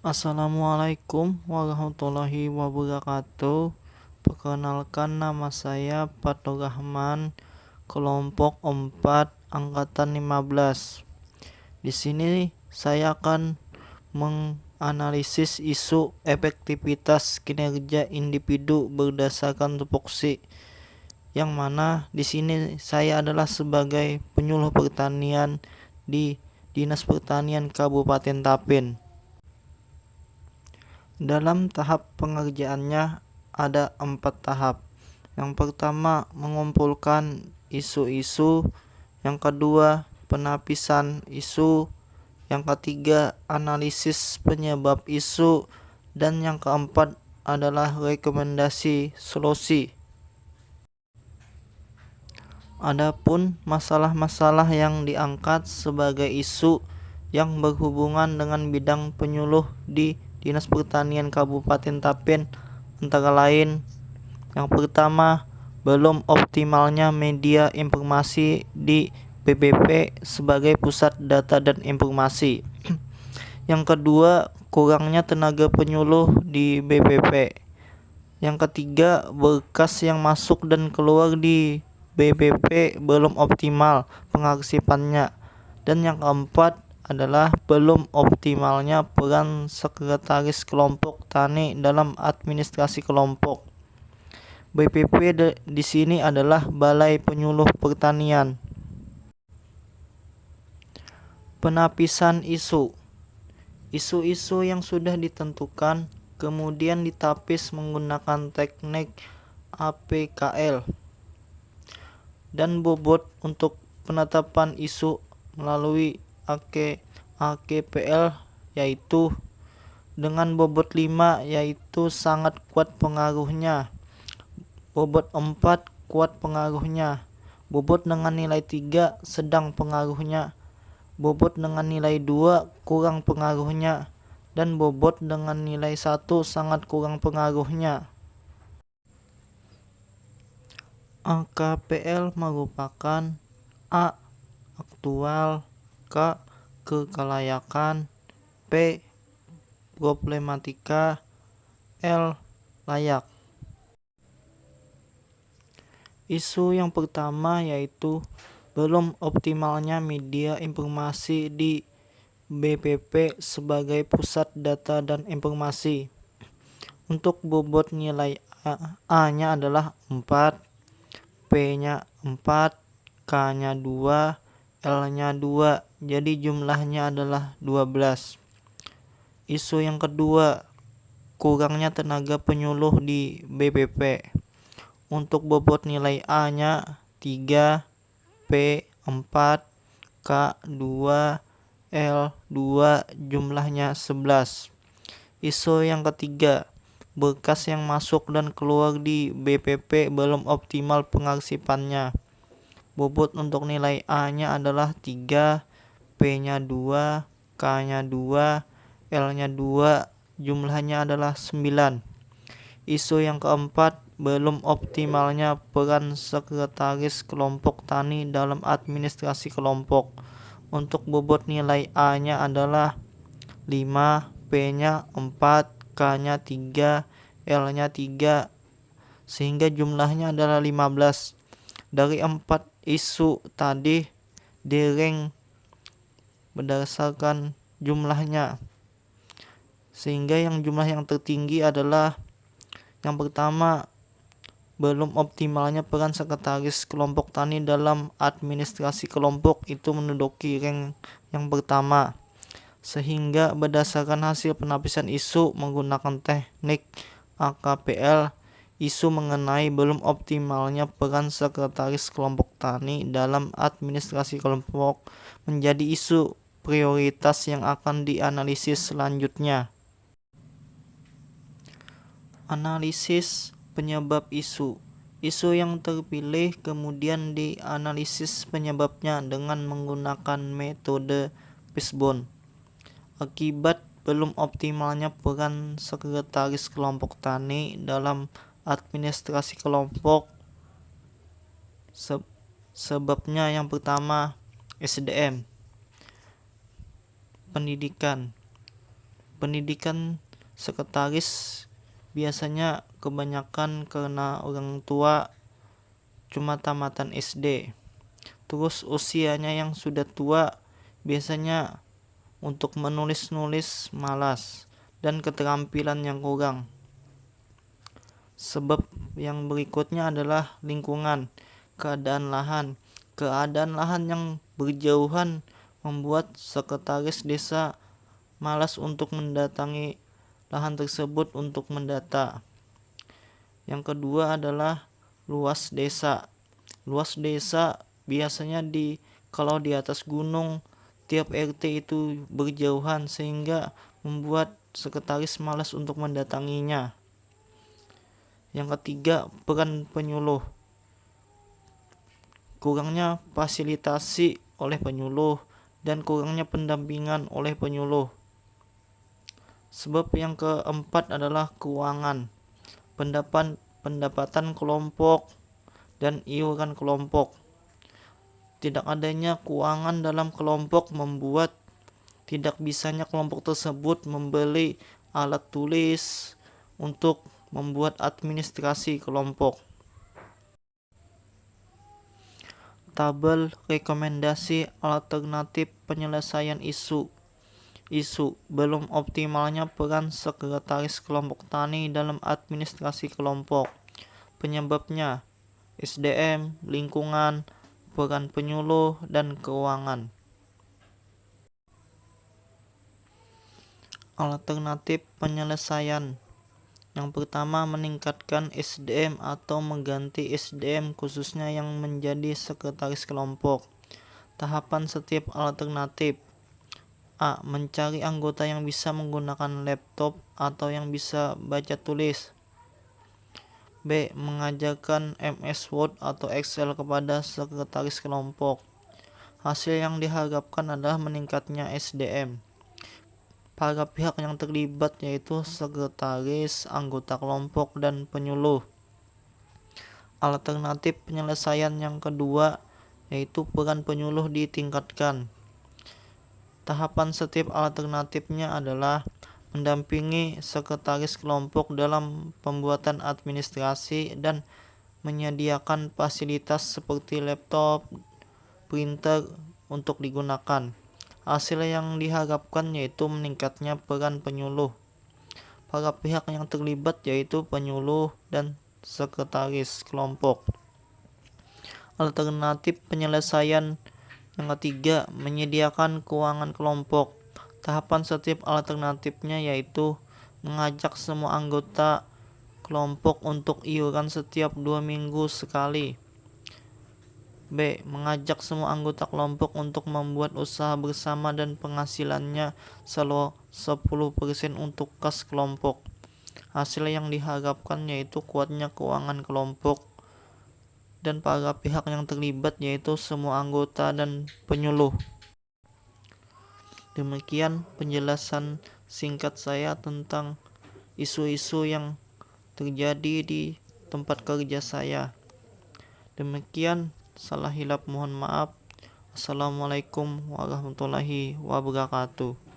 Assalamualaikum warahmatullahi wabarakatuh. Perkenalkan, nama saya Fatur Rahman, kelompok 4 angkatan 15. Di sini saya akan menganalisis isu efektivitas kinerja individu berdasarkan tupoksi, yang mana di sini saya adalah sebagai penyuluh pertanian di Dinas Pertanian Kabupaten Tapin. Dalam tahap pengerjaannya ada 4 tahap. Yang pertama, mengumpulkan isu-isu. Yang kedua, penapisan isu. Yang ketiga, analisis penyebab isu. Dan yang keempat adalah rekomendasi solusi. Adapun masalah-masalah yang diangkat sebagai isu yang berhubungan dengan bidang penyuluh di Dinas Pertanian Kabupaten Tapin antara lain: yang pertama, belum optimalnya media informasi di BPP sebagai pusat data dan informasi. Yang kedua, kurangnya tenaga penyuluh di BPP. Yang ketiga, berkas yang masuk dan keluar di BPP belum optimal pengarsipannya. Dan yang keempat adalah belum optimalnya peran sekretaris kelompok tani dalam administrasi kelompok. BPP di sini adalah Balai Penyuluh Pertanian. Penapisan isu. Isu-isu yang sudah ditentukan kemudian ditapis menggunakan teknik APKL. Dan bobot untuk penetapan isu melalui AKPL yaitu dengan bobot 5 yaitu sangat kuat pengaruhnya, bobot 4 kuat pengaruhnya, bobot dengan nilai 3 sedang pengaruhnya, bobot dengan nilai 2 kurang pengaruhnya, dan bobot dengan nilai 1 sangat kurang pengaruhnya. AKPL merupakan A. Aktual, K. Kekelayakan, P. Problematika, L. Layak. Isu yang pertama yaitu belum optimalnya media informasi di BPP sebagai pusat data dan informasi. Untuk bobot nilai A-nya adalah 4, P-nya 4, K-nya 2, L-nya 2, jadi jumlahnya adalah 12. Isu yang kedua, kurangnya tenaga penyuluh di BPP. Untuk bobot nilai A-nya 3, P 4, K 2, L 2, jumlahnya 11. Isu yang ketiga, berkas yang masuk dan keluar di BPP belum optimal pengarsipannya. Bobot untuk nilai A-nya adalah 3, P-nya 2, K-nya 2, L-nya 2, jumlahnya adalah 9. Isu yang keempat, belum optimalnya peran sekretaris kelompok tani dalam administrasi kelompok. Untuk bobot nilai A-nya adalah 5, P-nya 4, K-nya 3, L-nya 3, sehingga jumlahnya adalah 15. Dari 4 isu tadi di-rank berdasarkan jumlahnya, sehingga jumlah yang tertinggi adalah yang pertama, belum optimalnya peran sekretaris kelompok tani dalam administrasi kelompok, itu menduduki rank yang pertama. Sehingga berdasarkan hasil penapisan isu menggunakan teknik AKPL, isu mengenai belum optimalnya peran sekretaris kelompok tani dalam administrasi kelompok menjadi isu prioritas yang akan dianalisis selanjutnya. Analisis penyebab isu. Isu yang terpilih kemudian dianalisis penyebabnya dengan menggunakan metode Fishbone. Akibat belum optimalnya peran sekretaris kelompok tani dalam administrasi kelompok, sebabnya yang pertama SDM, pendidikan. Pendidikan sekretaris biasanya kebanyakan karena orang tua cuma tamatan SD. Terus usianya yang sudah tua biasanya untuk menulis-nulis malas dan keterampilan yang kurang. Sebab yang berikutnya adalah lingkungan, keadaan lahan. Keadaan lahan yang berjauhan membuat sekretaris desa malas untuk mendatangi lahan tersebut untuk mendata. Yang kedua adalah luas desa. Luas desa biasanya kalau di atas gunung, tiap RT itu berjauhan sehingga membuat sekretaris malas untuk mendatanginya. Yang ketiga, peran penyuluh. Kurangnya fasilitasi oleh penyuluh dan kurangnya pendampingan oleh penyuluh. Sebab yang keempat adalah keuangan, pendapatan kelompok dan iuran kelompok. Tidak adanya keuangan dalam kelompok membuat tidak bisanya kelompok tersebut membeli alat tulis untuk membuat administrasi kelompok. Tabel rekomendasi alternatif penyelesaian isu. Belum optimalnya peran sekretaris kelompok tani dalam administrasi kelompok. Penyebabnya SDM, lingkungan, peran penyuluh, dan keuangan. Alternatif penyelesaian. Yang pertama, meningkatkan SDM atau mengganti SDM khususnya yang menjadi sekretaris kelompok. Tahapan setiap alternatif. A. Mencari anggota yang bisa menggunakan laptop atau yang bisa baca tulis. B. Mengajarkan MS Word atau Excel kepada sekretaris kelompok. Hasil yang diharapkan adalah meningkatnya SDM. Para pihak yang terlibat yaitu sekretaris, anggota kelompok, dan penyuluh. Alternatif penyelesaian yang kedua yaitu peran penyuluh ditingkatkan. Tahapan setiap alternatifnya adalah mendampingi sekretaris kelompok dalam pembuatan administrasi dan menyediakan fasilitas seperti laptop, printer untuk digunakan. Hasil yang diharapkan yaitu meningkatnya peran penyuluh. Para pihak yang terlibat yaitu penyuluh dan sekretaris kelompok. Alternatif penyelesaian yang ketiga, menyediakan keuangan kelompok. Tahapan setiap alternatifnya yaitu mengajak semua anggota kelompok untuk iuran setiap 2 minggu sekali. B. Mengajak semua anggota kelompok untuk membuat usaha bersama dan penghasilannya selalu 10% untuk kas kelompok. Hasil yang diharapkan yaitu kuatnya keuangan kelompok dan para pihak yang terlibat yaitu semua anggota dan penyuluh. Demikian penjelasan singkat saya tentang isu-isu yang terjadi di tempat kerja saya. Demikian, salah hilap mohon maaf. Assalamualaikum warahmatullahi wabarakatuh.